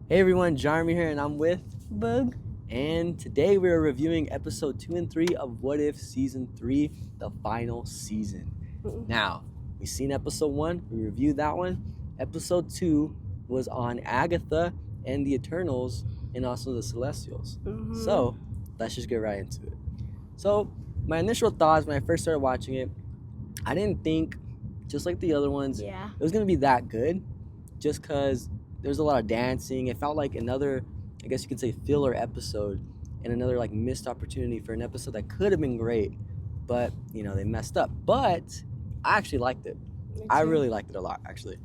Hey everyone, Jeremy here, and I'm with, Boog. and today we're reviewing episode 2 and 3 of What If Season 3, the final season. Now, we've seen episode 1, we reviewed that one. Episode 2 was on Agatha and the Eternals and also the Celestials. So, let's just get right into it. So, my initial thoughts when I first started watching it, I didn't think, just like the other ones, it was going to be that good, just because there's a lot of dancing. It felt like another, I guess you could say, filler episode and another like missed opportunity for an episode that could have been great, but they messed up. But I actually liked it. I really liked it a lot, actually.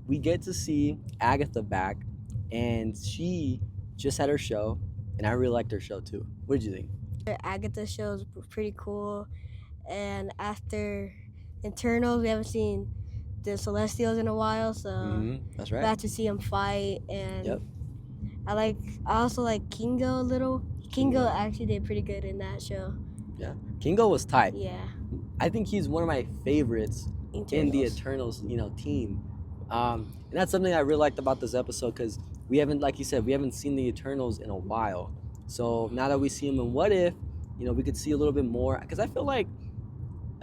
We get to see Agatha back, and she just had her show, and I really liked her show too. What did you think? Agatha show is pretty cool, and after Eternals, we haven't seen the Celestials in a while, so That's we right. have to see them fight. And Yep. I also like Kingo a little. Kingo actually did pretty good in that show. Yeah, Kingo was tight. Yeah, I think he's one of my favorites in the Eternals. Eternals, team. And that's something I really liked about this episode because we haven't, like you said, we haven't seen the Eternals in a while. So now that we see them in What If, we could see a little bit more. Because I feel like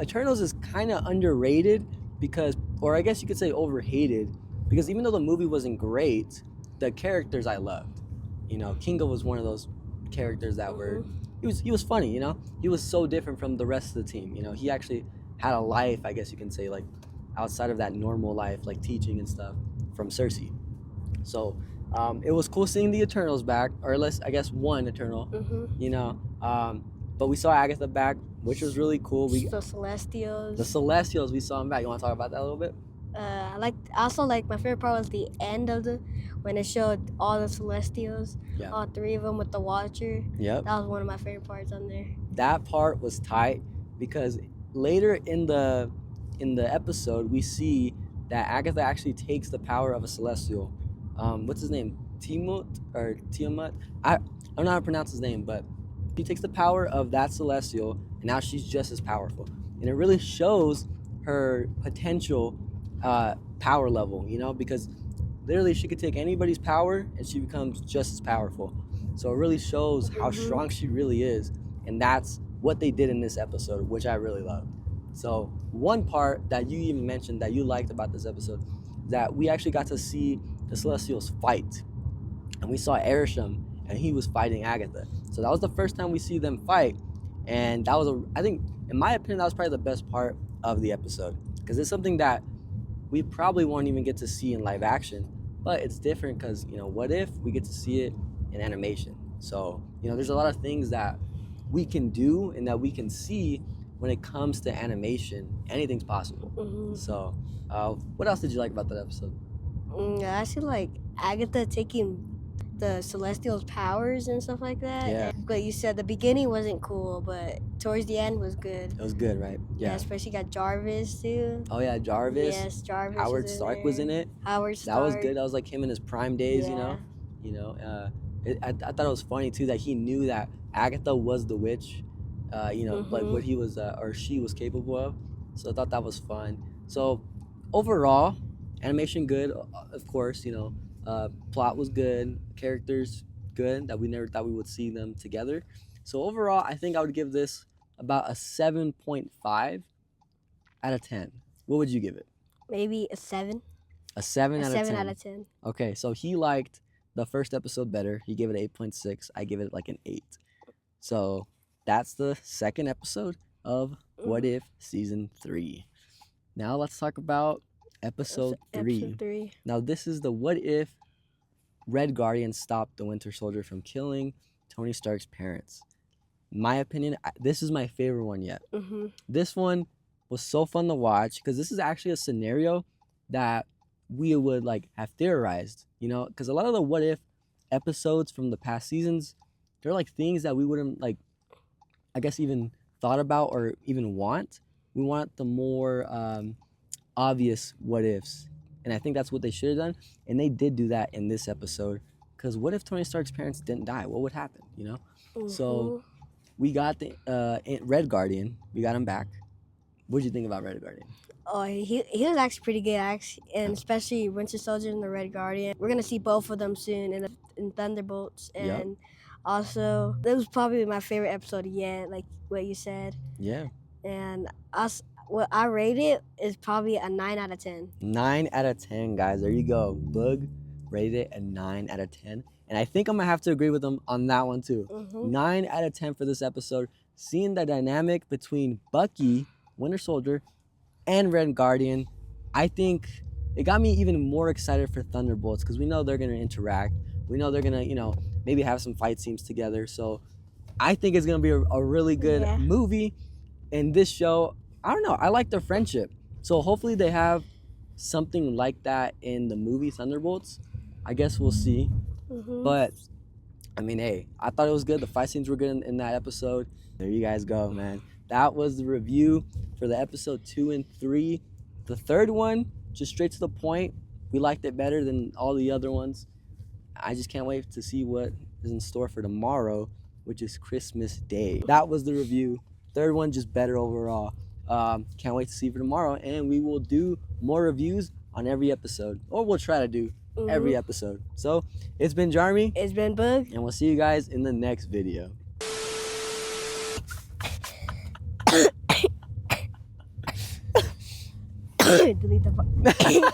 Eternals is kind of underrated because, or I guess you could say overhated, because even though the movie wasn't great, the characters I loved. Kingo was one of those characters that were, he was funny. He was so different from the rest of the team. He actually had a life, I guess you can say, like outside of that normal life, like teaching and stuff from Cersei. So it was cool seeing the Eternals back, or at least I guess one Eternal. But we saw Agatha back, which was really cool. The Celestials. The Celestials, we saw them back. You want to talk about that a little bit? I also like my favorite part was the end of when it showed all the Celestials, all three of them with the Watcher. Yep. That was one of my favorite parts on there. That part was tight because later in the episode we see that Agatha actually takes the power of a Celestial. What's his name? Tiamat? I don't know how to pronounce his name, but she takes the power of that Celestial, and now she's just as powerful. And it really shows her potential power level, because literally she could take anybody's power and she becomes just as powerful. So it really shows how strong she really is, and that's what they did in this episode, which I really loved. So one part that you even mentioned that you liked about this episode is that we actually got to see the Celestials fight, and we saw Erisham, and he was fighting Agatha. So that was the first time we see them fight, and that was I think, in my opinion, that was probably the best part of the episode, because it's something that we probably won't even get to see in live action, but it's different because What If we get to see it in animation. So there's a lot of things that we can do and that we can see when it comes to animation. Anything's possible. So what else did you like about that episode? I actually like Agatha taking the Celestials' powers and stuff like that. Yeah. But you said the beginning wasn't cool, but towards the end was good. It was good, right? Yeah, especially got Jarvis too. Oh yeah, Jarvis. Yes, Jarvis. Howard Stark was in it. Howard Stark. That was good. That was like him in his prime days. Yeah. I thought it was funny too that he knew that Agatha was the witch. Like what he was or she was capable of. So I thought that was fun. So overall, animation good, of course. Plot was good, characters good, that we never thought we would see them together. So overall, I think I would give this about a 7.5 out of 10. What would you give it? Maybe a 7. A 7 out of 10. 7 out of 10. Okay, so he liked the first episode better. He gave it 8.6. I give it like an 8. So that's the second episode of What If Season 3. Now let's talk about episode 3. Now this is the What If Red Guardian stopped the Winter Soldier from killing Tony Stark's parents. In my opinion, this is my favorite one yet. This one was so fun to watch because this is actually a scenario that we would like have theorized, because a lot of the What If episodes from the past seasons, they're like things that we wouldn't like, I guess, even thought about or even want. We want the more obvious what ifs, and I think that's what they should have done, and they did do that in this episode. Because what if Tony Stark's parents didn't die? What would happen? So we got the Red Guardian. We got him back. What did you think about Red Guardian? Oh, he was actually pretty good, and especially Winter Soldier and the Red Guardian. We're gonna see both of them soon in Thunderbolts, Yep. and also that was probably my favorite episode yet, like what you said. Yeah. And us, what I rate it is probably a 9 out of 10. 9 out of 10, guys. There you go. Boog rated it a 9 out of 10. And I think I'm going to have to agree with him on that one, too. 9 out of 10 for this episode. Seeing the dynamic between Bucky, Winter Soldier, and Red Guardian, I think it got me even more excited for Thunderbolts because we know they're going to interact. We know they're going to, maybe have some fight scenes together. So I think it's going to be a really good movie. In this show, I don't know. I like their friendship. So hopefully they have something like that in the movie Thunderbolts. I guess we'll see. But I mean, hey, I thought it was good. The fight scenes were good in that episode. There you guys go, man. That was the review for the episode 2 and 3. The third one, just straight to the point. We liked it better than all the other ones. I just can't wait to see what is in store for tomorrow, which is Christmas Day. That was the review. Third one, just better overall. Can't wait to see for tomorrow, and we will do more reviews on every episode, or we'll try to do every episode. So it's been Jarmy. It's been Boog. And we'll see you guys in the next video. Delete the